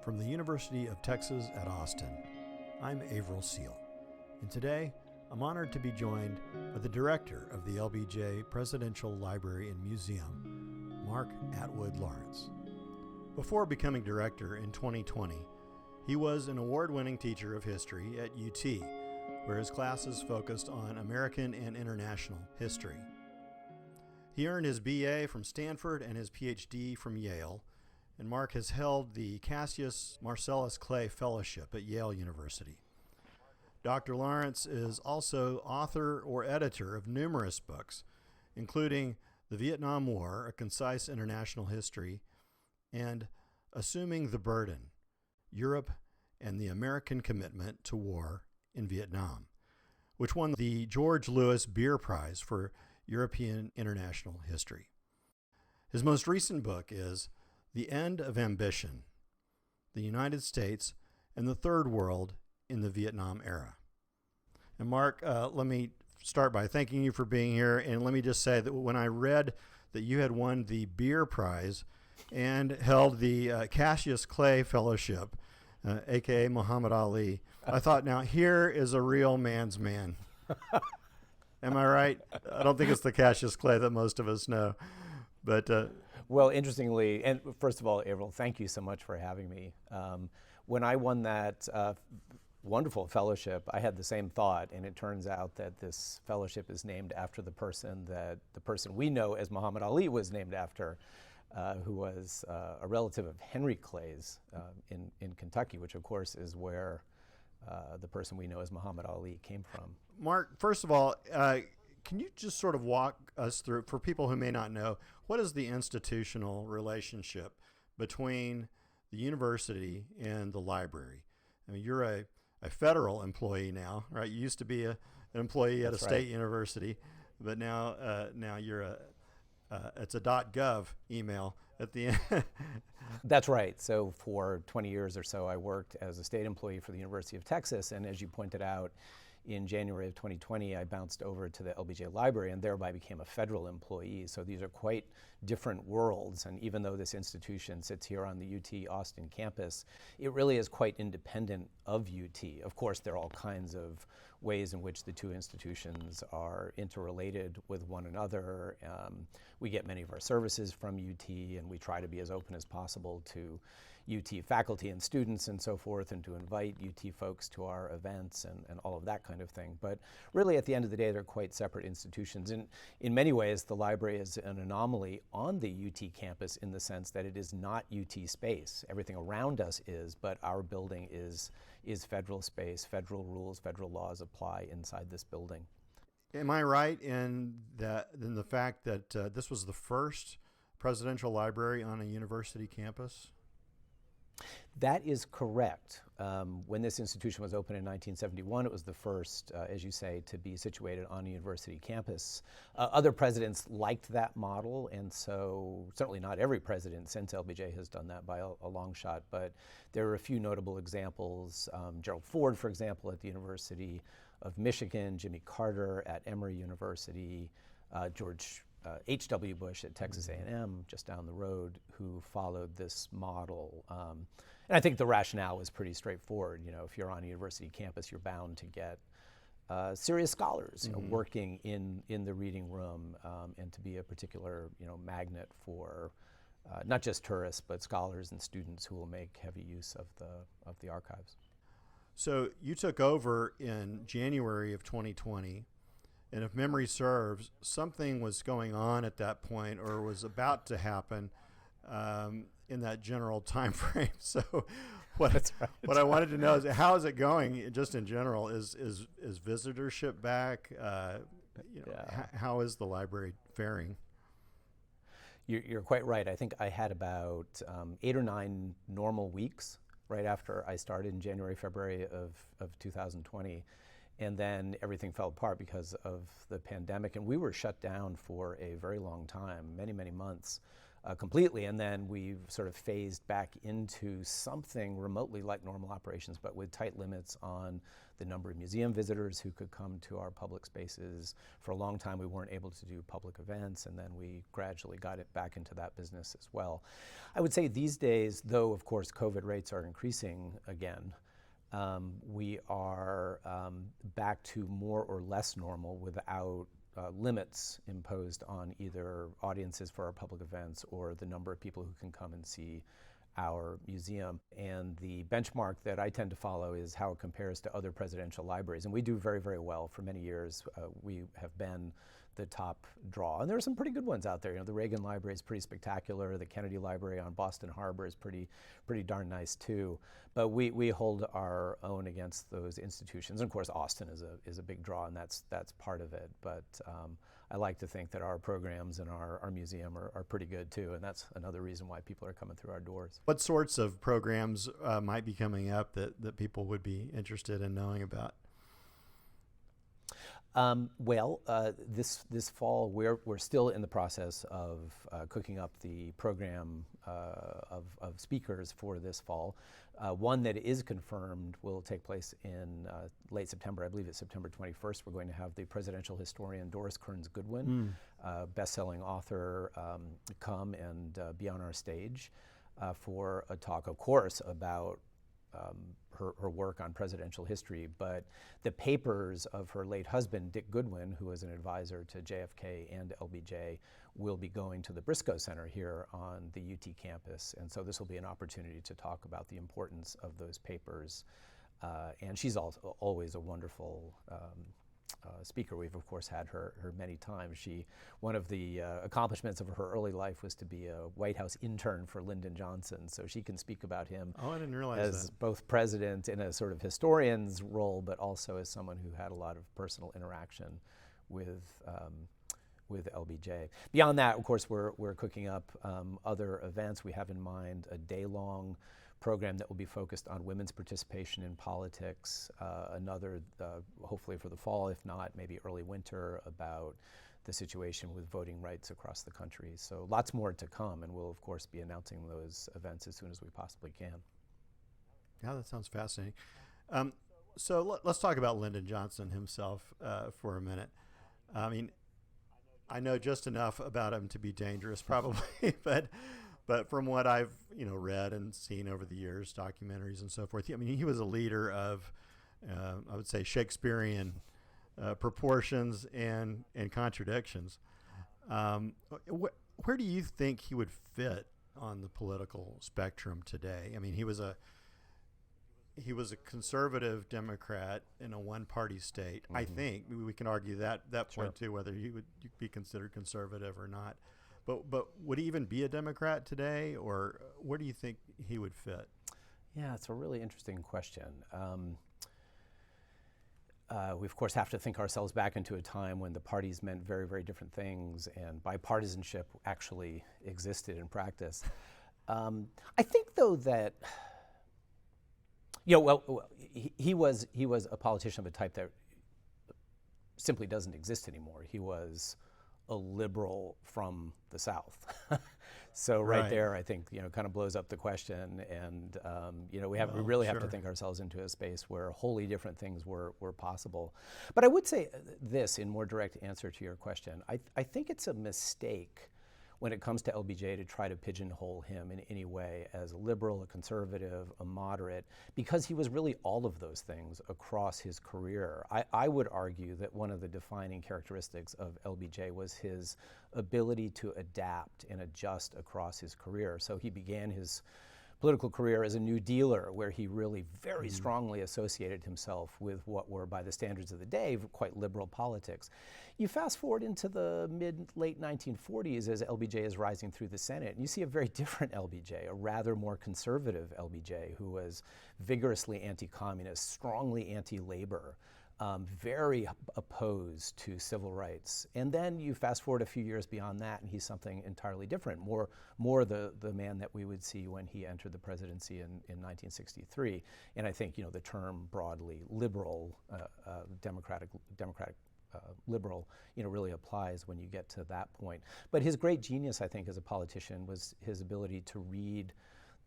From the University of Texas at Austin, I'm Averill Seal, and today I'm honored to be joined by the director of the LBJ Presidential Library and Museum, Mark Atwood Lawrence. Before becoming director in 2020, he was an award-winning teacher of history at UT, where his classes focused on American and international history. He earned his BA from Stanford and his PhD from Yale, and Mark has held the Cassius Marcellus Clay Fellowship at Yale University. Dr. Lawrence is also author or editor of numerous books, including The Vietnam War, A Concise International History, and Assuming the Burden, Europe and the American Commitment to War in Vietnam, which won the George Lewis Beer Prize for European International History. His most recent book is The End of Ambition, the United States and the Third World in the Vietnam Era. And Mark, let me start by thanking you for being here. And let me just say that when I read that you had won the Beer Prize and held the Cassius Clay Fellowship, a.k.a. Muhammad Ali, I thought, now here is a real man's man. Am I right? I don't think it's the Cassius Clay that most of us know. But well, interestingly, and first of all, Averill, thank you so much for having me. When I won that wonderful fellowship, I had the same thought, and it turns out that this fellowship is named after the person we know as Muhammad Ali was named after, who was a relative of Henry Clay's in Kentucky, which of course is where the person we know as Muhammad Ali came from. Mark, first of all, can you just sort of walk us through, for people who may not know, what is the institutional relationship between the university and the library? I mean, you're a federal employee now, right? You used to be an employee at a state university, but now you're it's a .gov email at the end. That's right. So for 20 years or so, I worked as a state employee for the University of Texas, and as you pointed out, in January of 2020, I bounced over to the LBJ Library and thereby became a federal employee. So these are quite different worlds. And even though this institution sits here on the UT Austin campus, it really is quite independent of UT. Of course, there are all kinds of ways in which the two institutions are interrelated with one another. We get many of our services from UT, and we try to be as open as possible to UT faculty and students and so forth, and to invite UT folks to our events and all of that kind of thing. But really, at the end of the day, they're quite separate institutions. And in many ways, the library is an anomaly on the UT campus in the sense that it is not UT space. Everything around us is, but our building is federal space. Federal rules, federal laws apply inside this building. Am I right in the fact that this was the first presidential library on a university campus? That is correct. When this institution was opened in 1971, it was the first, as you say, to be situated on a university campus. Other presidents liked that model, and so certainly not every president since LBJ has done that by a long shot, but there are a few notable examples. Gerald Ford, for example, at the University of Michigan, Jimmy Carter at Emory University, George H.W. Bush at Texas A&M, just down the road, who followed this model. And I think the rationale was pretty straightforward. You know, if you're on a university campus, you're bound to get serious scholars, working in the reading room, and to be a particular, magnet for not just tourists, but scholars and students who will make heavy use of the archives. So you took over in January of 2020. And if memory serves, something was going on at that point, or was about to happen in that general time frame. So, what I wanted to know is, how is it going, just in general? Is visitorship back? How is the library faring? You're quite right. I think I had about 8 or 9 normal weeks right after I started in January, February of 2020. And then everything fell apart because of the pandemic. And we were shut down for a very long time, many, many months, completely, and then we've sort of phased back into something remotely like normal operations, but with tight limits on the number of museum visitors who could come to our public spaces. For a long time, we weren't able to do public events, and then we gradually got it back into that business as well. I would say these days, though, of course, COVID rates are increasing again, we are back to more or less normal without limits imposed on either audiences for our public events or the number of people who can come and see our museum. And the benchmark that I tend to follow is how it compares to other presidential libraries. And we do very, very well. For many years, we have been the top draw. And there are some pretty good ones out there. You know, the Reagan Library is pretty spectacular. The Kennedy Library on Boston Harbor is pretty darn nice too. But we hold our own against those institutions. And of course, Austin is a big draw, and that's part of it. But I like to think that our programs and our museum are pretty good too, and that's another reason why people are coming through our doors. What sorts of programs might be coming up that people would be interested in knowing about? This fall, we're still in the process of cooking up the program of speakers for this fall. One that is confirmed will take place in late September. I believe it's September 21st. We're going to have the presidential historian Doris Kearns Goodwin, best-selling author, come and be on our stage for a talk, of course, about her work on presidential history, but the papers of her late husband, Dick Goodwin, who was an advisor to JFK and LBJ, will be going to the Briscoe Center here on the UT campus. And so this will be an opportunity to talk about the importance of those papers. And she's always a wonderful speaker. We've of course had her many times. One of the accomplishments of her early life was to be a White House intern for Lyndon Johnson, so she can speak about him I didn't realize as that. both president in a sort of historian's role, but also as someone who had a lot of personal interaction with LBJ. Beyond that, of course, we're cooking up other events. We have in mind a day-long program that will be focused on women's participation in politics, another hopefully for the fall, if not maybe early winter, about the situation with voting rights across the country. So lots more to come, and we'll of course be announcing those events as soon as we possibly can. Yeah, that sounds fascinating. So let's talk about Lyndon Johnson himself for a minute. I mean, I know just enough about him to be dangerous probably, but from what I've read and seen over the years, documentaries and so forth, I mean, he was a leader of, I would say, Shakespearean proportions and contradictions. Where do you think he would fit on the political spectrum today? I mean, he was a conservative Democrat in a one-party state. Mm-hmm. I think we can argue that point too, whether he would be considered conservative or not. But would he even be a Democrat today, or where do you think he would fit? Yeah, it's a really interesting question. We, of course, have to think ourselves back into a time when the parties meant very, very different things, and bipartisanship actually existed in practice. I think, though, that he was a politician of a type that simply doesn't exist anymore. He was a liberal from the South. So right there, I think, kind of blows up the question. And, we really have to think ourselves into a space where wholly different things were possible. But I would say this in more direct answer to your question. I think it's a mistake when it comes to LBJ to try to pigeonhole him in any way as a liberal, a conservative, a moderate, because he was really all of those things across his career. I would argue that one of the defining characteristics of LBJ was his ability to adapt and adjust across his career. So he began his political career as a New Dealer, where he really very strongly associated himself with what were, by the standards of the day, quite liberal politics. You fast forward into the late 1940s as LBJ is rising through the Senate, and you see a very different LBJ, a rather more conservative LBJ, who was vigorously anti-communist, strongly anti-labor, very opposed to civil rights. And then you fast forward a few years beyond that, and he's something entirely different, more the man that we would see when he entered the presidency in 1963. And I think, the term broadly liberal, democratic liberal, really applies when you get to that point. But his great genius, I think, as a politician was his ability to read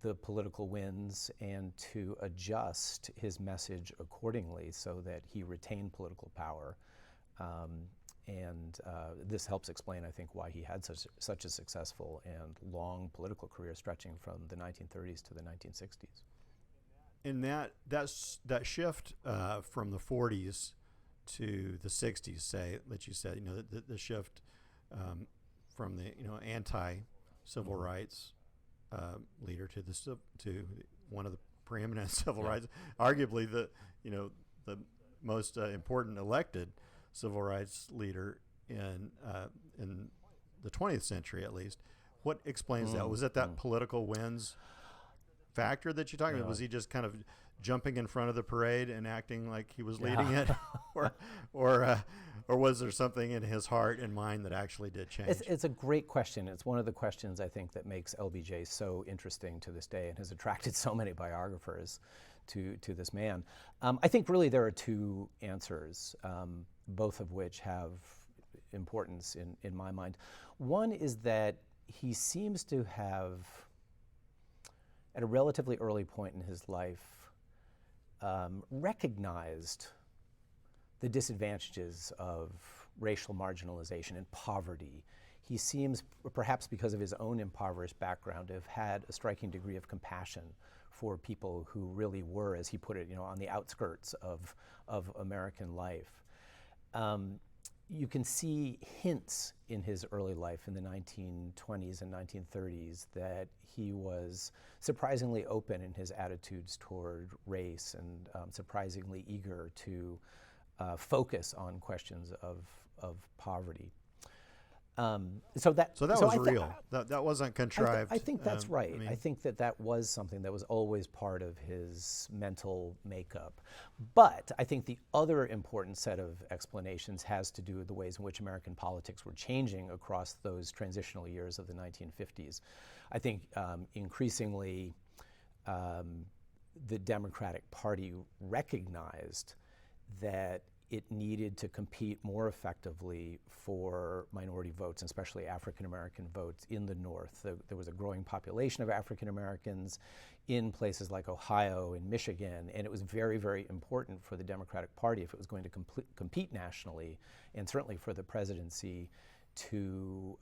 the political winds and to adjust his message accordingly so that he retained political power. And this helps explain, I think, why he had such a successful and long political career stretching from the 1930s to the 1960s. And that shift from the 40s to the 60s, say, that you said, the shift from the anti-civil rights leader to one of the preeminent civil rights, arguably the most important elected civil rights leader in the 20th century, at least. What explains that? Was it that political winds factor that you're talking about? Was he just kind of jumping in front of the parade and acting like he was leading it, or was there something in his heart and mind that actually did change? It's a great question. It's one of the questions, I think, that makes LBJ so interesting to this day and has attracted so many biographers to this man. I think really there are two answers, both of which have importance in my mind. One is that he seems to have, at a relatively early point in his life, recognized the disadvantages of racial marginalization and poverty. He seems, perhaps because of his own impoverished background, to have had a striking degree of compassion for people who really were, as he put it, on the outskirts of American life. You can see hints in his early life in the 1920s and 1930s that he was surprisingly open in his attitudes toward race and surprisingly eager to focus on questions of poverty. So that was real. That wasn't contrived. I think that's right. I think that was something that was always part of his mental makeup. But I think the other important set of explanations has to do with the ways in which American politics were changing across those transitional years of the 1950s. I think increasingly the Democratic Party recognized that it needed to compete more effectively for minority votes, especially African American votes in the North. There was a growing population of African Americans in places like Ohio and Michigan, and it was very, very important for the Democratic Party, if it was going to compete nationally, and certainly for the presidency, to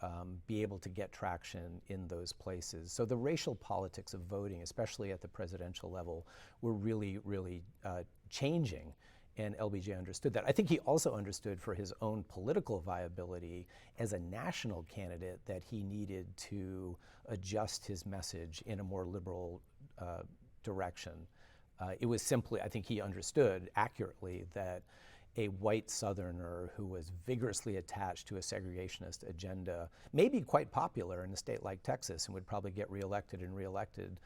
be able to get traction in those places. So the racial politics of voting, especially at the presidential level, were really, really changing. And LBJ understood that. I think he also understood, for his own political viability as a national candidate, that he needed to adjust his message in a more liberal direction. It was simply, I think he understood accurately, that a white Southerner who was vigorously attached to a segregationist agenda may be quite popular in a state like Texas and would probably get reelected and reelected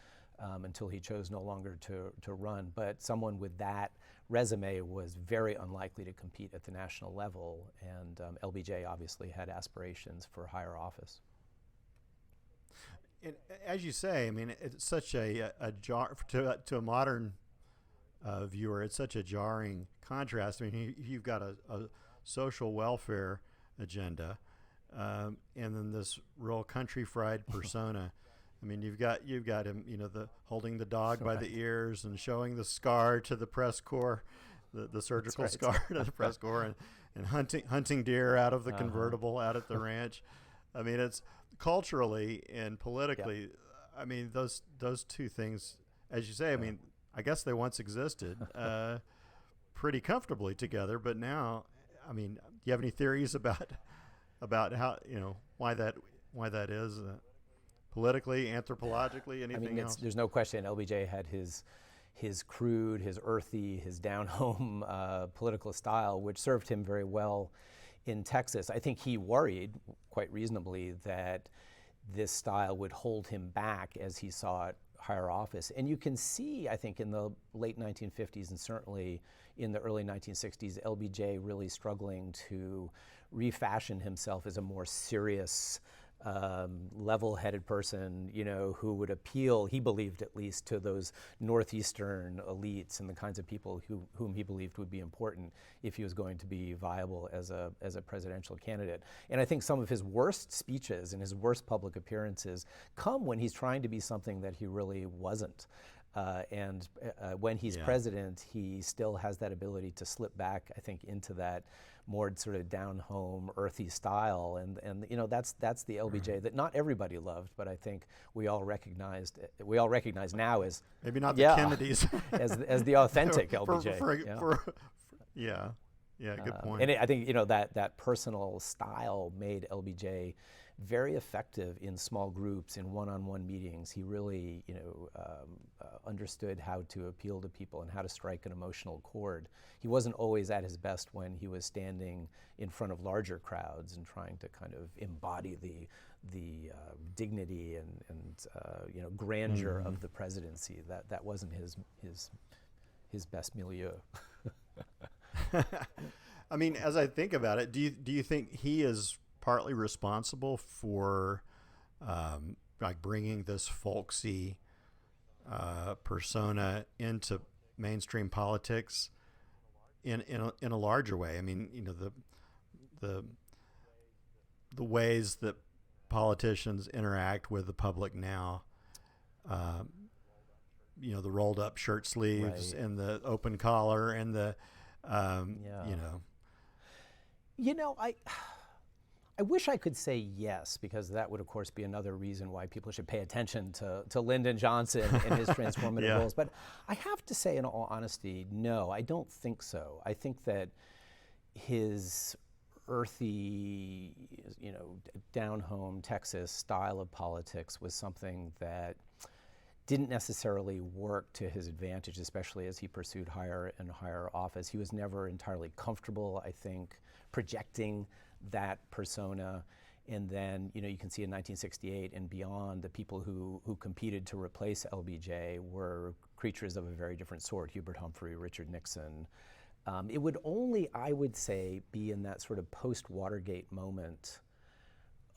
until he chose no longer to run. But someone with that resume was very unlikely to compete at the national level, and LBJ obviously had aspirations for higher office. And as you say, I mean, it's such a jar to a modern viewer. It's such a jarring contrast. I mean, you've got a social welfare agenda, and then this real country fried persona. I mean, you've got him, the holding the dog by the ears and showing the scar to the press corps, the surgical scar to the press corps, and hunting deer out of the convertible out at the ranch. I mean, it's culturally and politically. I mean, those two things, as you say. I mean, I guess they once existed pretty comfortably together, but now, I mean, do you have any theories about how why that is? Politically, anthropologically, anything else? There's no question LBJ had his crude, his earthy, his down-home political style, which served him very well in Texas. I think he worried, quite reasonably, that this style would hold him back as he sought higher office. And you can see, I think, in the late 1950s and certainly in the early 1960s, LBJ really struggling to refashion himself as a more serious level-headed person, who would appeal, he believed at least, to those northeastern elites and the kinds of people whom he believed would be important if he was going to be viable as a presidential candidate. And I think some of his worst speeches and his worst public appearances come when he's trying to be something that he really wasn't. And when he's president, he still has that ability to slip back, I think, into that more sort of down-home, earthy style, and that's the LBJ that not everybody loved, but I think we all recognize now as maybe not the Kennedys as the authentic LBJ. Good point. And I think that personal style made LBJ very effective in small groups, in one-on-one meetings. He really, understood how to appeal to people and how to strike an emotional chord. He wasn't always at his best when he was standing in front of larger crowds and trying to kind of embody the dignity and grandeur of the presidency. That wasn't his best milieu. I mean, as I think about it, do you think he is partly responsible for bringing this folksy persona into mainstream politics in a larger way? I mean, the ways that politicians interact with the public now, the rolled up shirt sleeves and the open collar and the I wish I could say yes, because that would, of course, be another reason why people should pay attention to Lyndon Johnson and his transformative roles. But I have to say, in all honesty, no, I don't think so. I think that his earthy, down-home Texas style of politics was something that didn't necessarily work to his advantage, especially as he pursued higher and higher office. He was never entirely comfortable, I think, projecting that persona. And then, you can see in 1968 and beyond, the people who competed to replace LBJ were creatures of a very different sort: Hubert Humphrey, Richard Nixon. It would only, I would say, be in that sort of post-Watergate moment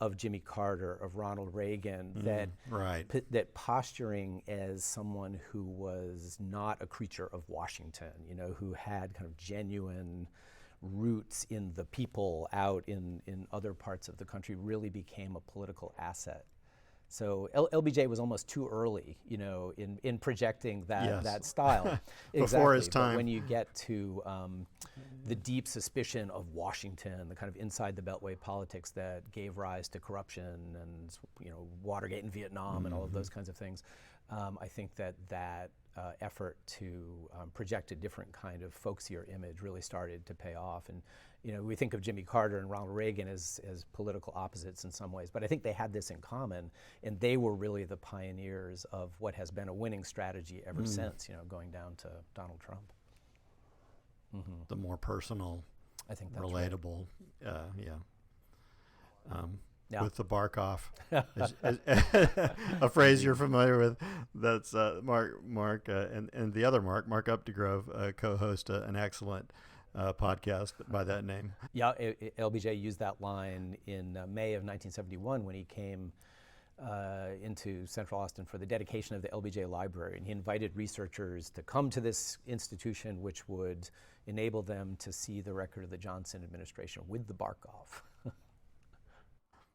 of Jimmy Carter, of Ronald Reagan, that posturing as someone who was not a creature of Washington, who had kind of genuine roots in the people out in other parts of the country, really became a political asset. So LBJ was almost too early, in projecting that style. Before his time. But when you get to the deep suspicion of Washington, the kind of inside the Beltway politics that gave rise to corruption and Watergate and Vietnam and all of those kinds of things, I think that effort to project a different kind of folksier image really started to pay off. And we think of Jimmy Carter and Ronald Reagan as political opposites in some ways, but I think they had this in common, and they were really the pioneers of what has been a winning strategy ever since, going down to Donald Trump. The more personal, I think that's relatable, with the bark off, a phrase you're familiar with. That's Mark and the other Mark Updegrove, co-host an excellent podcast by that name. Yeah, LBJ used that line in May of 1971 when he came into Central Austin for the dedication of the LBJ Library, and he invited researchers to come to this institution, which would enable them to see the record of the Johnson administration with the bark off.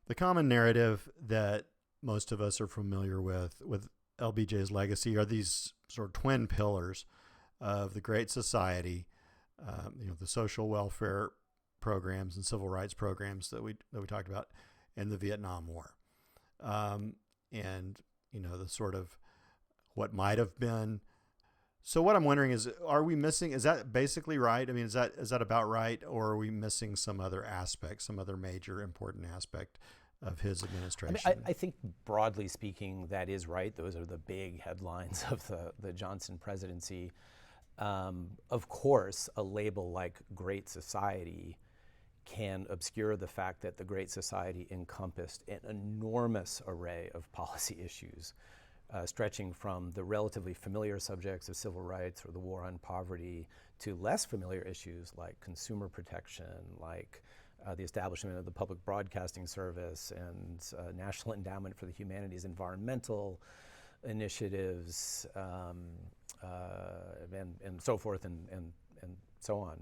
The common narrative that most of us are familiar with LBJ's legacy are these sort of twin pillars of the Great Society, the social welfare programs and civil rights programs that we talked about, and the Vietnam War, and the sort of what might have been. So what I'm wondering is, are we missing? Is that basically right? I mean, is that about right, or are we missing some other aspect, some other major important aspect of his administration? I think broadly speaking, that is right. Those are the big headlines of the Johnson presidency. Of course, a label like Great Society can obscure the fact that the Great Society encompassed an enormous array of policy issues, stretching from the relatively familiar subjects of civil rights or the war on poverty to less familiar issues like consumer protection, like the establishment of the Public Broadcasting Service and National Endowment for the Humanities, environmental initiatives, and so forth and so on.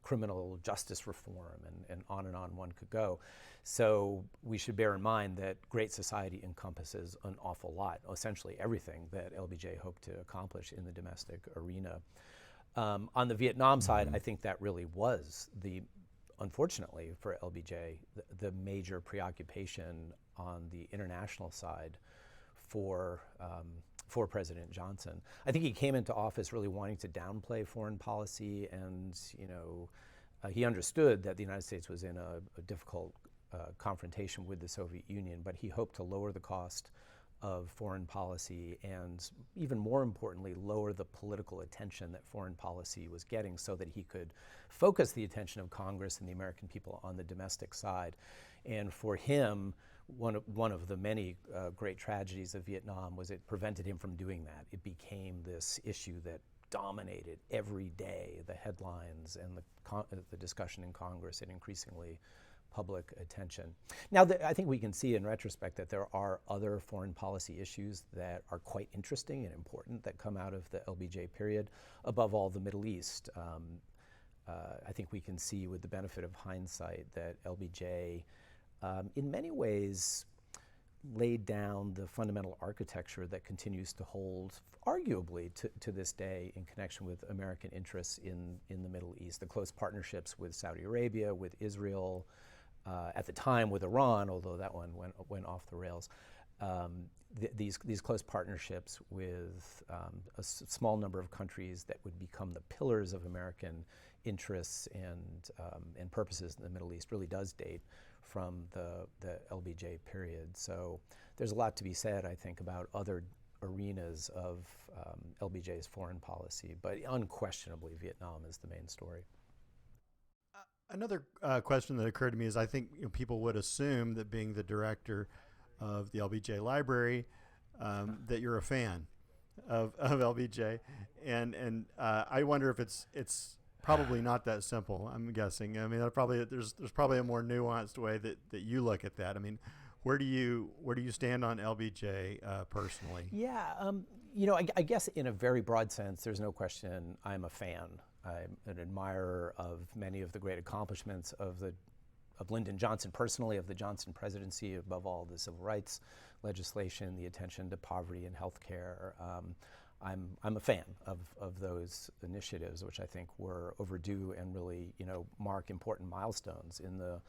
Criminal justice reform, and on one could go. So we should bear in mind that great society encompasses an awful lot, essentially everything that LBJ hoped to accomplish in the domestic arena. On the Vietnam side, I think that really was unfortunately for LBJ, the major preoccupation on the international side for President Johnson. I think he came into office really wanting to downplay foreign policy, and he understood that the United States was in a difficult confrontation with the Soviet Union, but he hoped to lower the cost of foreign policy and, even more importantly, lower the political attention that foreign policy was getting so that he could focus the attention of Congress and the American people on the domestic side. And for him, one of the many great tragedies of Vietnam was it prevented him from doing that. It became this issue that dominated every day the headlines and the discussion in Congress and increasingly public attention. Now, I think we can see in retrospect that there are other foreign policy issues that are quite interesting and important that come out of the LBJ period, above all the Middle East. I think we can see with the benefit of hindsight that LBJ, in many ways, laid down the fundamental architecture that continues to hold, arguably to this day, in connection with American interests in the Middle East. The close partnerships with Saudi Arabia, with Israel, at the time with Iran, although that one went off the rails. These close partnerships with a small number of countries that would become the pillars of American interests and purposes in the Middle East really does date from the LBJ period. So there's a lot to be said, I think, about other arenas of LBJ's foreign policy, but unquestionably Vietnam is the main story. Another question that occurred to me is, I think people would assume that, being the director of the LBJ Library, that you're a fan of LBJ, and I wonder if it's probably not that simple. I'm guessing. I mean, there's probably a more nuanced way that you look at that. I mean, where do you stand on LBJ personally? Yeah, I guess in a very broad sense, there's no question I'm a fan. I'm an admirer of many of the great accomplishments of Lyndon Johnson personally, of the Johnson presidency, above all the civil rights legislation, the attention to poverty and health care. I'm a fan of those initiatives, which I think were overdue and really mark important milestones in the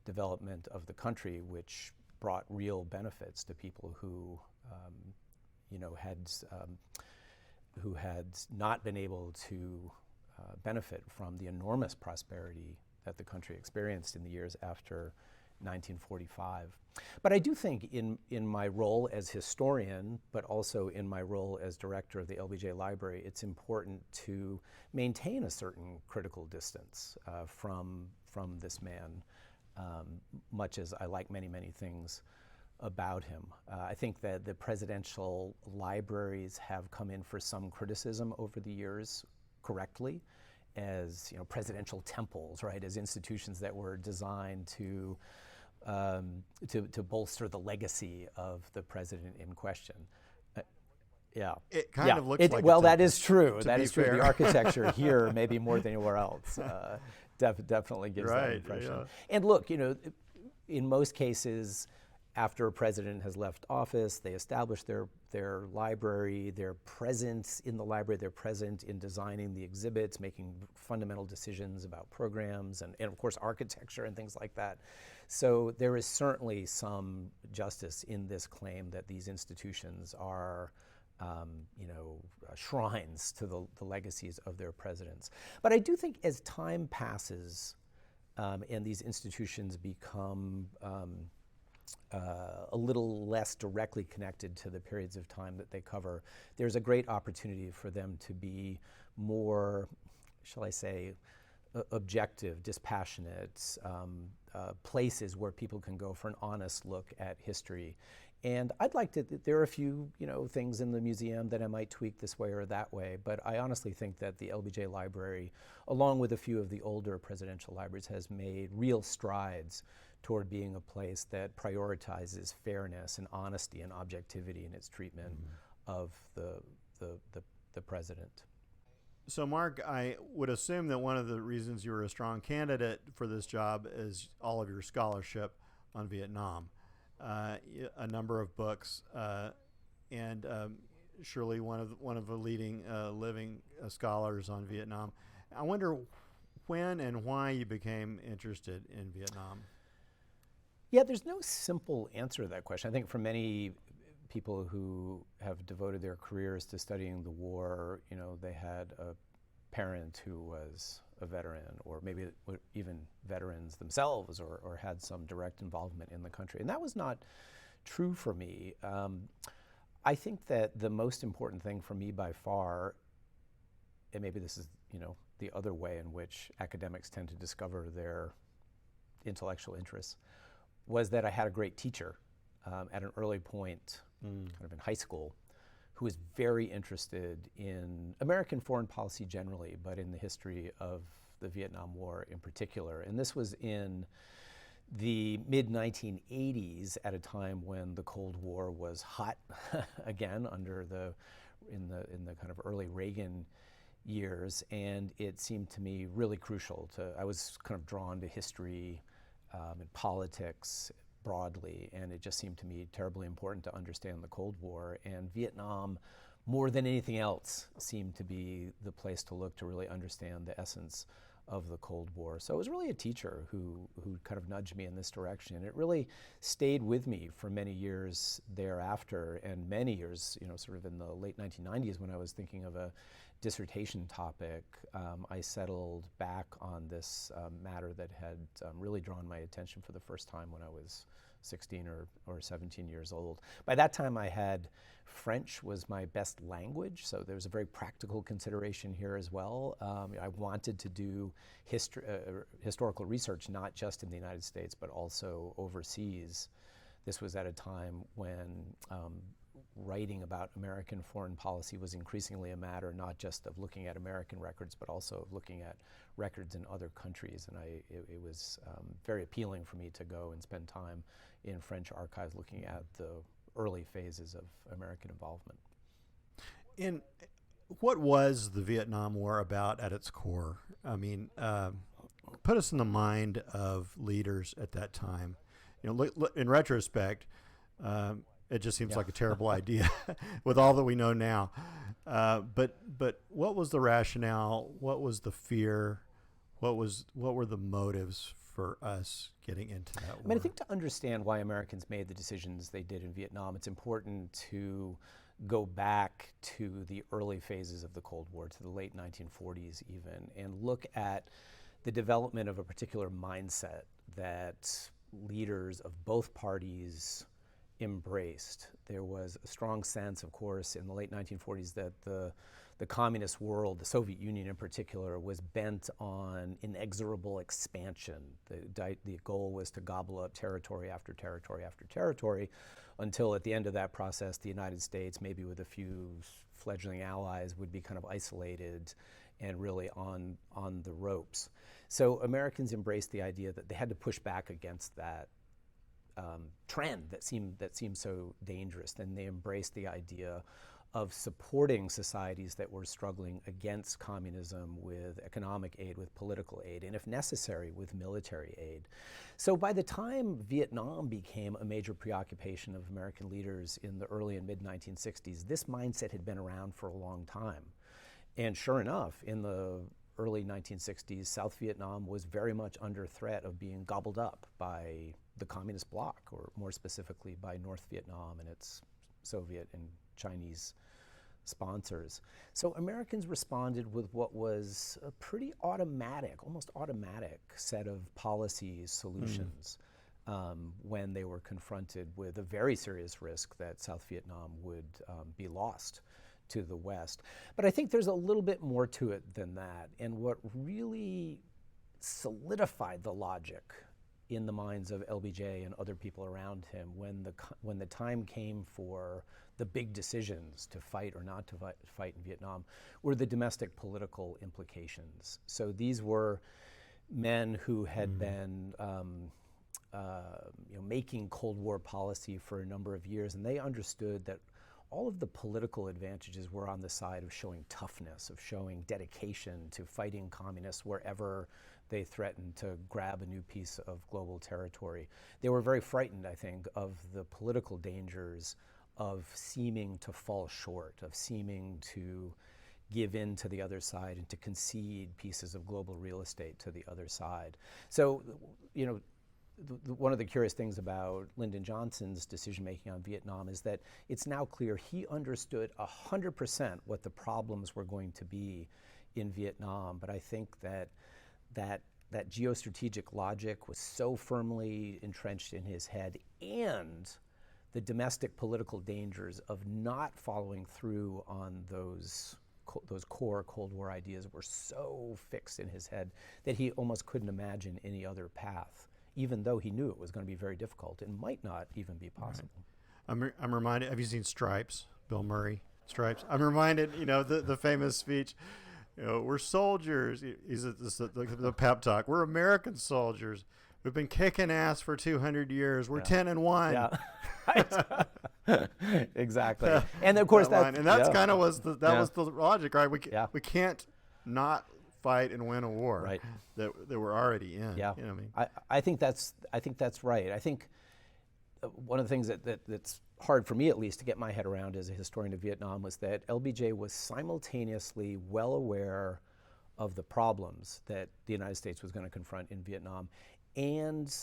development of the country, which brought real benefits to people who had not been able to benefit from the enormous prosperity that the country experienced in the years after 1945. But I do think in my role as historian, but also in my role as director of the LBJ Library, it's important to maintain a certain critical distance from this man, much as I like many, many things about him. I think that the presidential libraries have come in for some criticism over the years, correctly, as presidential temples, right, as institutions that were designed to bolster the legacy of the president in question. Yeah, it kind of looks like. Well, that is true. That is true. The architecture here, maybe more than anywhere else, definitely gives that impression. Yeah. And look, in most cases, after a president has left office, they establish their library, they're present in the library, they're present in designing the exhibits, making fundamental decisions about programs and of course architecture and things like that. So there is certainly some justice in this claim that these institutions are shrines to the legacies of their presidents. But I do think as time passes and these institutions become a little less directly connected to the periods of time that they cover, there's a great opportunity for them to be more, shall I say, objective, dispassionate, places where people can go for an honest look at history. And I'd like to, there are a few, things in the museum that I might tweak this way or that way, but I honestly think that the LBJ Library, along with a few of the older presidential libraries, has made real strides toward being a place that prioritizes fairness and honesty and objectivity in its treatment of the president. So, Mark, I would assume that one of the reasons you were a strong candidate for this job is all of your scholarship on Vietnam. A number of books, and surely one of the leading living scholars on Vietnam. I wonder when and why you became interested in Vietnam. Yeah, there's no simple answer to that question. I think for many people who have devoted their careers to studying the war, they had a parent who was a veteran, or maybe even veterans themselves, or had some direct involvement in the country. And that was not true for me. I think that the most important thing for me by far, and maybe this is the other way in which academics tend to discover their intellectual interests, was that I had a great teacher at an early point, kind of in high school, who was very interested in American foreign policy generally, but in the history of the Vietnam War in particular. And this was in the mid-1980s, at a time when the Cold War was hot again in the kind of early Reagan years, and it seemed to me really crucial I was kind of drawn to history and politics broadly, and it just seemed to me terribly important to understand the Cold War. And Vietnam, more than anything else, seemed to be the place to look to really understand the essence of the Cold War. So it was really a teacher who kind of nudged me in this direction. It really stayed with me for many years thereafter, and many years, sort of in the late 1990s, when I was thinking of a dissertation topic, I settled back on this matter that had really drawn my attention for the first time when I was 16 or 17 years old. By that time, I had French was my best language, so there was a very practical consideration here as well. I wanted to do historical research, not just in the United States, but also overseas. This was at a time when writing about American foreign policy was increasingly a matter not just of looking at American records, but also of looking at records in other countries. And it was very appealing for me to go and spend time in French archives looking at the early phases of American involvement. And what was the Vietnam War about at its core? I mean, put us in the mind of leaders at that time. In retrospect, it just seems like a terrible idea with all that we know now. But what was the rationale? What was the fear? What were the motives for us getting into that war? I mean, I think to understand why Americans made the decisions they did in Vietnam, it's important to go back to the early phases of the Cold War, to the late 1940s even, and look at the development of a particular mindset that leaders of both parties embraced. There was a strong sense, of course, in the late 1940s that the communist world, the Soviet Union in particular, was bent on inexorable expansion. The goal was to gobble up territory after territory after territory, until at the end of that process, the United States, maybe with a few fledgling allies, would be kind of isolated and really on the ropes. So Americans embraced the idea that they had to push back against that trend that seemed so dangerous. And they embraced the idea of supporting societies that were struggling against communism with economic aid, with political aid, and if necessary, with military aid. So by the time Vietnam became a major preoccupation of American leaders in the early and mid-1960s, this mindset had been around for a long time. And sure enough, in the early 1960s, South Vietnam was very much under threat of being gobbled up by the communist bloc, or more specifically by North Vietnam and its Soviet and Chinese sponsors. So Americans responded with what was a pretty almost automatic set of policy solutions when they were confronted with a very serious risk that South Vietnam would be lost to the West. But I think there's a little bit more to it than that. And what really solidified the logic in the minds of LBJ and other people around him when the time came for the big decisions to fight or not to fight in Vietnam were the domestic political implications. So these were men who had been making Cold War policy for a number of years, and they understood that all of the political advantages were on the side of showing toughness, of showing dedication to fighting communists wherever they threatened to grab a new piece of global territory. They were very frightened, I think, of the political dangers of seeming to fall short, of seeming to give in to the other side and to concede pieces of global real estate to the other side. So, one of the curious things about Lyndon Johnson's decision-making on Vietnam is that it's now clear he understood 100% what the problems were going to be in Vietnam, but I think that geostrategic logic was so firmly entrenched in his head, and the domestic political dangers of not following through on those core Cold War ideas were so fixed in his head that he almost couldn't imagine any other path, even though he knew it was going to be very difficult and might not even be possible. Right. I'm reminded, have you seen Stripes, Bill Murray, Stripes? I'm reminded, the famous speech, we're soldiers. He's at the pep talk. We're American soldiers. We've been kicking ass for 200 years. We're 10-1. Yeah. Exactly. And of course that's kind of was the logic, right? We can't not fight and win a war that we're already in. Yeah. You know what I think that's right. I think one of the things that's hard for me, at least, to get my head around as a historian of Vietnam was that LBJ was simultaneously well aware of the problems that the United States was going to confront in Vietnam, and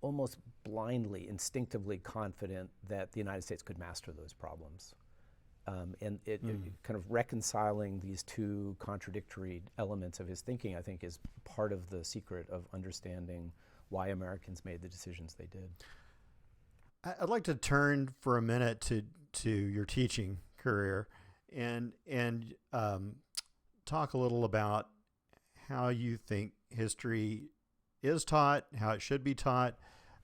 almost blindly, instinctively confident that the United States could master those problems. And it kind of reconciling these two contradictory elements of his thinking, I think, is part of the secret of understanding why Americans made the decisions they did. I'd like to turn for a minute to your teaching career and talk a little about how you think history is taught, how it should be taught.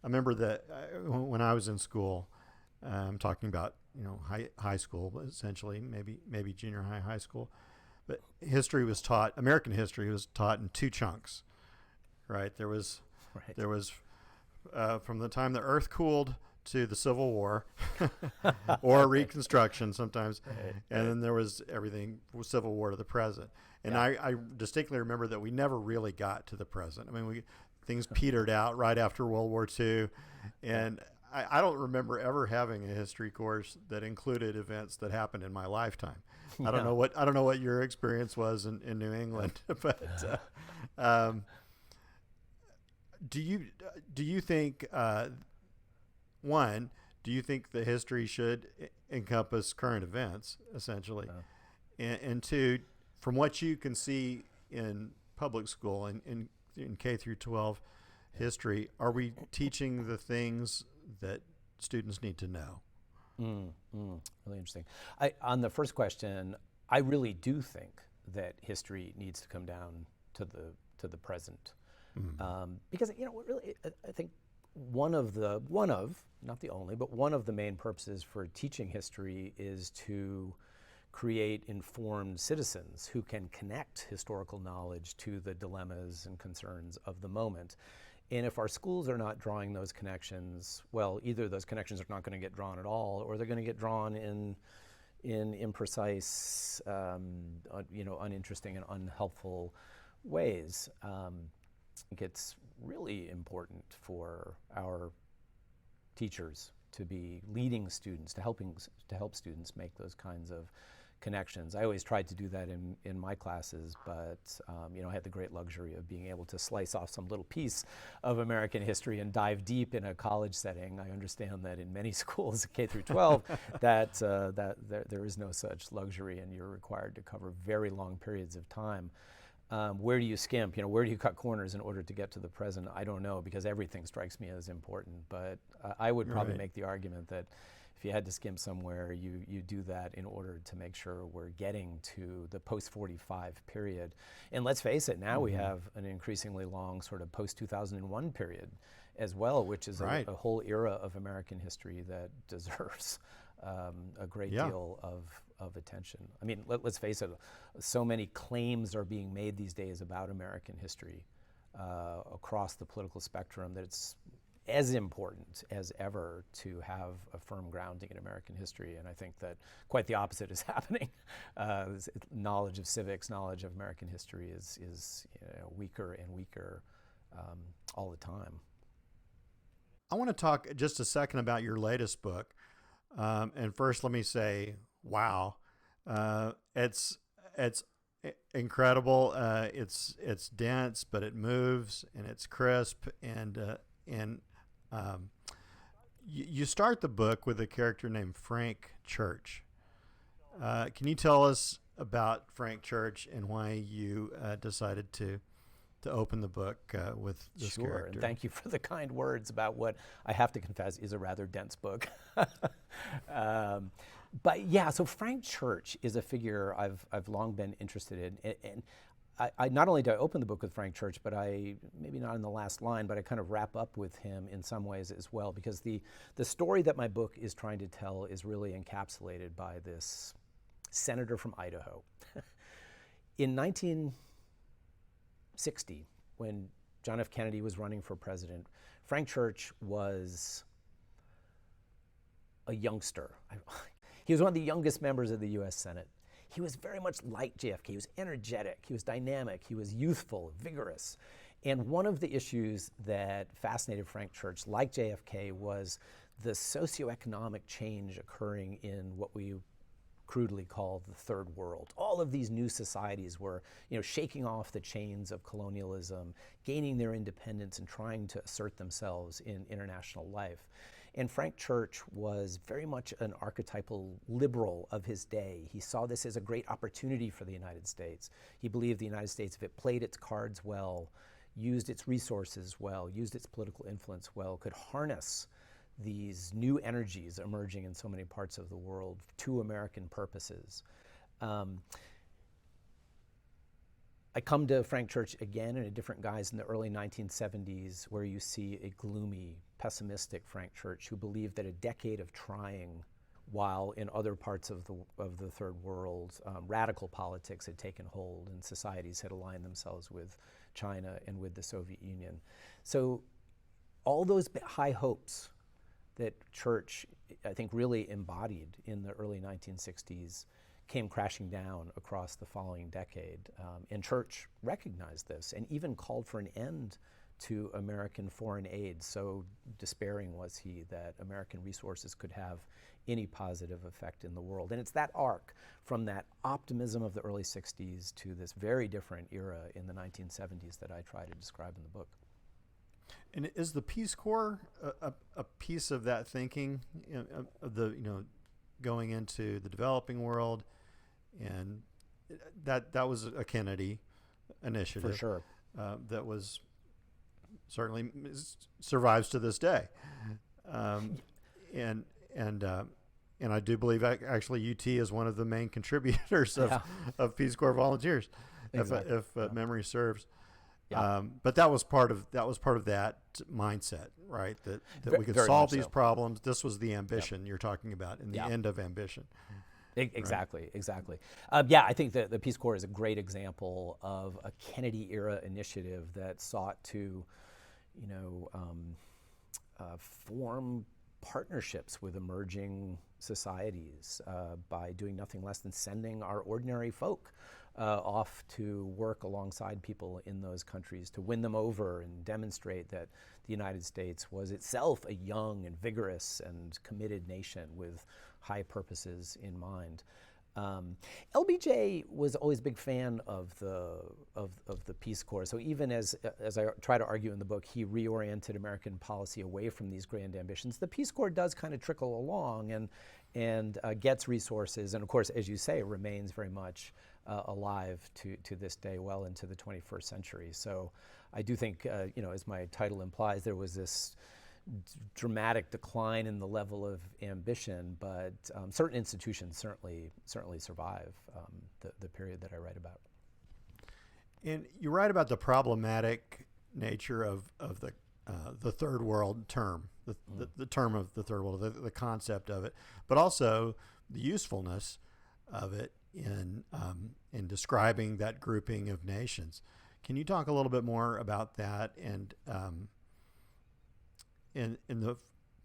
I remember that when I was in school, I'm talking about high school essentially, maybe junior high school, but American history was taught in two chunks, right? There was from the time the Earth cooled to the Civil War, or Reconstruction sometimes, and then there was everything Civil War to the present. And I distinctly remember that we never really got to the present. I mean, things petered out right after World War II, and I don't remember ever having a history course that included events that happened in my lifetime. I don't know what your experience was in New England, but do you think do you think the history should encompass current events essentially, and two, from what you can see in public school and in K through 12 history, are we teaching the things that students need to know? Really interesting. On the first question, I really do think that history needs to come down to the present, because really, I think one of not the only, but one of the main purposes for teaching history is to create informed citizens who can connect historical knowledge to the dilemmas and concerns of the moment. And if our schools are not drawing those connections, well, either those connections are not going to get drawn at all, or they're going to get drawn in imprecise, uninteresting and unhelpful ways. I think it's really important for our teachers to be leading students, to help students make those kinds of connections. I always tried to do that in my classes, but I had the great luxury of being able to slice off some little piece of American history and dive deep in a college setting. I understand that in many schools, K through 12, that there is no such luxury, and you're required to cover very long periods of time. Where do you skimp? Where do you cut corners in order to get to the present? I don't know, because everything strikes me as important. But I would probably make the argument that if you had to skim somewhere, you do that in order to make sure we're getting to the post-45 period. And let's face it, now we have an increasingly long sort of post-2001 period as well, which is a whole era of American history that deserves a great deal of attention. I mean, let's face it, so many claims are being made these days about American history across the political spectrum that it's as important as ever to have a firm grounding in American history. And I think that quite the opposite is happening. Knowledge of civics, knowledge of American history is weaker and weaker all the time. I want to talk just a second about your latest book. And first, let me say, wow, it's incredible. It's dense, but it moves and it's crisp. And you start the book with a character named Frank Church. Can you tell us about Frank Church and why you decided to open the book with this character? Sure, and thank you for the kind words about what I have to confess is a rather dense book. But yeah, so Frank Church is a figure I've long been interested in, and I not only do I open the book with Frank Church, but I, maybe not in the last line, but I kind of wrap up with him in some ways as well, because the story that my book is trying to tell is really encapsulated by this senator from Idaho. In 1960, when John F. Kennedy was running for president, Frank Church was a youngster. He was one of the youngest members of the U.S. Senate. He was very much like JFK. He was energetic, he was dynamic, he was youthful, vigorous. And one of the issues that fascinated Frank Church, like JFK, was the socioeconomic change occurring in what we crudely call the third world. All of these new societies were, shaking off the chains of colonialism, gaining their independence and trying to assert themselves in international life. And Frank Church was very much an archetypal liberal of his day. He saw this as a great opportunity for the United States. He believed the United States, if it played its cards well, used its resources well, used its political influence well, could harness these new energies emerging in so many parts of the world to American purposes. I come to Frank Church again in a different guise in the early 1970s, where you see a gloomy, pessimistic Frank Church who believed that a decade of trying, while in other parts of the third world, radical politics had taken hold and societies had aligned themselves with China and with the Soviet Union. So all those high hopes that Church, I think, really embodied in the early 1960s came crashing down across the following decade. And Church recognized this and even called for an end to American foreign aid. So despairing was he that American resources could have any positive effect in the world. And it's that arc from that optimism of the early 60s to this very different era in the 1970s that I try to describe in the book. And is the Peace Corps a piece of that thinking, of the going into the developing world, and that was a Kennedy initiative For sure. That was certainly survives to this day, and I do believe actually UT is one of the main contributors of Peace Corps volunteers, Exactly. if memory serves. Yeah. But that was part of that mindset, right? That we could Very solve much these so. problems. This was the ambition you're talking about, and the end of ambition. Exactly. I think that the Peace Corps is a great example of a Kennedy era initiative that sought to, form partnerships with emerging societies by doing nothing less than sending our ordinary folk off to work alongside people in those countries to win them over and demonstrate that the United States was itself a young and vigorous and committed nation with high purposes in mind. LBJ was always a big fan of the Peace Corps. So even as I try to argue in the book, he reoriented American policy away from these grand ambitions. The Peace Corps does kind of trickle along and gets resources, and of course, as you say, remains very much alive to this day, well into the 21st century. So I do think, as my title implies, there was this dramatic decline in the level of ambition, but certain institutions certainly survive the period that I write about. And you write about the problematic nature of the third world term, the term of the third world, the concept of it, but also the usefulness of it in describing that grouping of nations. Can you talk a little bit more about that and in the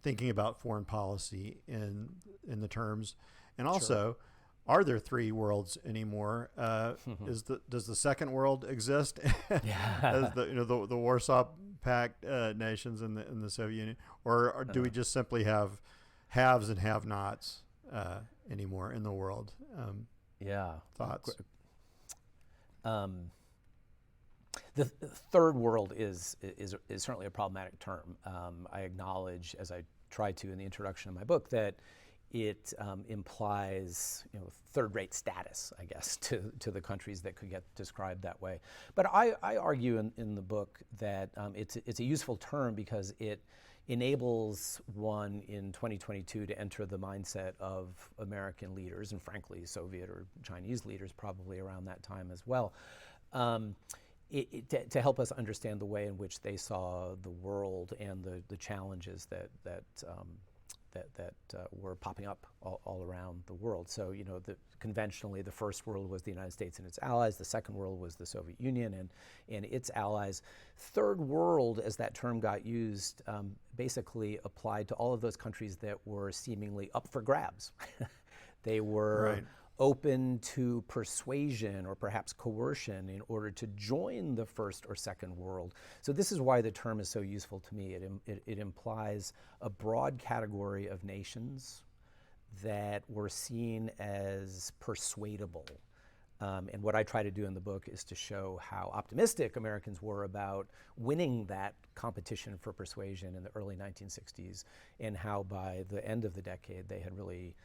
thinking about foreign policy in the terms, and also, Sure. Are there three worlds anymore? Does the second world exist? As the Warsaw Pact nations in the Soviet Union, or do we just simply have haves and have-nots anymore in the world? Thoughts? The third world is certainly a problematic term. I acknowledge, as I try to in the introduction of my book, that it implies third-rate status, I guess, to the countries that could get described that way. But I argue in the book that it's a useful term because it enables one in 2022 to enter the mindset of American leaders, and frankly Soviet or Chinese leaders probably around that time as well, to help us understand the way in which they saw the world and the challenges that were popping up all around the world. So, conventionally, the first world was the United States and its allies. The second world was the Soviet Union and its allies. Third world, as that term got used, basically applied to all of those countries that were seemingly up for grabs. They were Right. open to persuasion or perhaps coercion in order to join the first or second world. So this is why the term is so useful to me. It implies a broad category of nations that were seen as persuadable. And what I try to do in the book is to show how optimistic Americans were about winning that competition for persuasion in the early 1960s, and how by the end of the decade they had really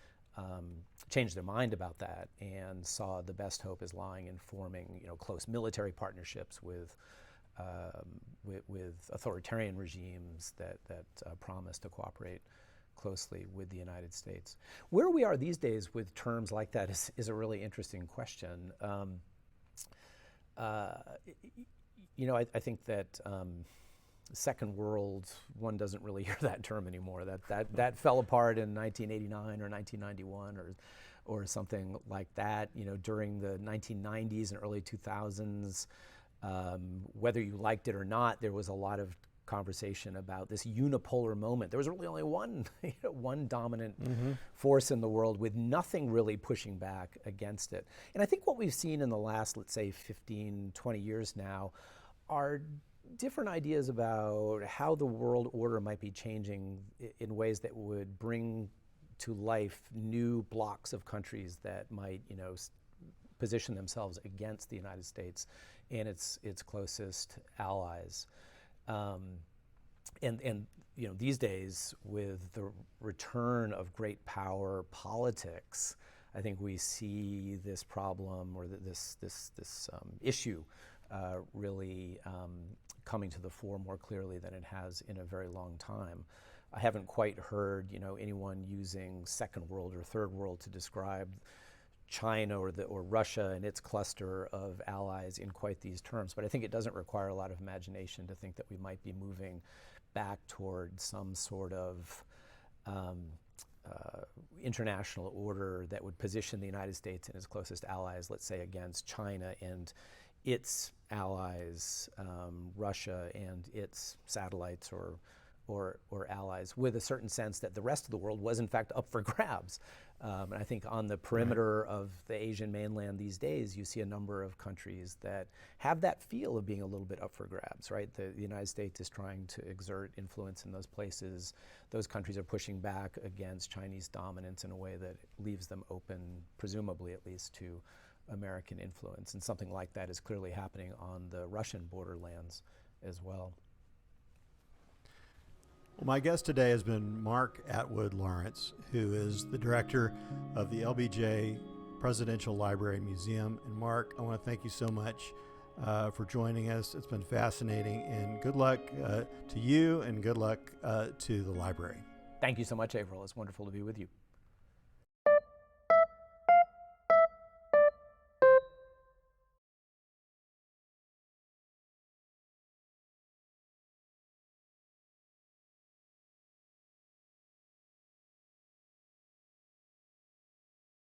changed their mind about that and saw the best hope as lying in forming, close military partnerships with authoritarian regimes that promise to cooperate closely with the United States. Where we are these days with terms like that is a really interesting question. I think that second world, one doesn't really hear that term anymore. That fell apart in 1989 or 1991 or something like that. During the 1990s and early 2000s, whether you liked it or not, there was a lot of conversation about this unipolar moment. There was really only one dominant force in the world, with nothing really pushing back against it. And I think what we've seen in the last, let's say, 15, 20 years now are different ideas about how the world order might be changing in ways that would bring to life new blocks of countries that might, position themselves against the United States and its closest allies. These days, with the return of great power politics, I think we see this problem or this issue really coming to the fore more clearly than it has in a very long time. I haven't quite heard, anyone using second world or third world to describe China or Russia and its cluster of allies in quite these terms, but I think it doesn't require a lot of imagination to think that we might be moving back toward some sort of international order that would position the United States and its closest allies, let's say, against China and its allies, Russia and its satellites or allies, with a certain sense that the rest of the world was in fact up for grabs. And I think on the perimeter of the Asian mainland these days, you see a number of countries that have that feel of being a little bit up for grabs, right? The United States is trying to exert influence in those places. Those countries are pushing back against Chinese dominance in a way that leaves them open, presumably at least, to American influence. And something like that is clearly happening on the Russian borderlands as well. Well, my guest today has been Mark Atwood Lawrence, who is the director of the LBJ Presidential Library and Museum. And Mark, I want to thank you so much for joining us. It's been fascinating, and good luck to you, and good luck to the library. Thank you so much, Averill. It's wonderful to be with you.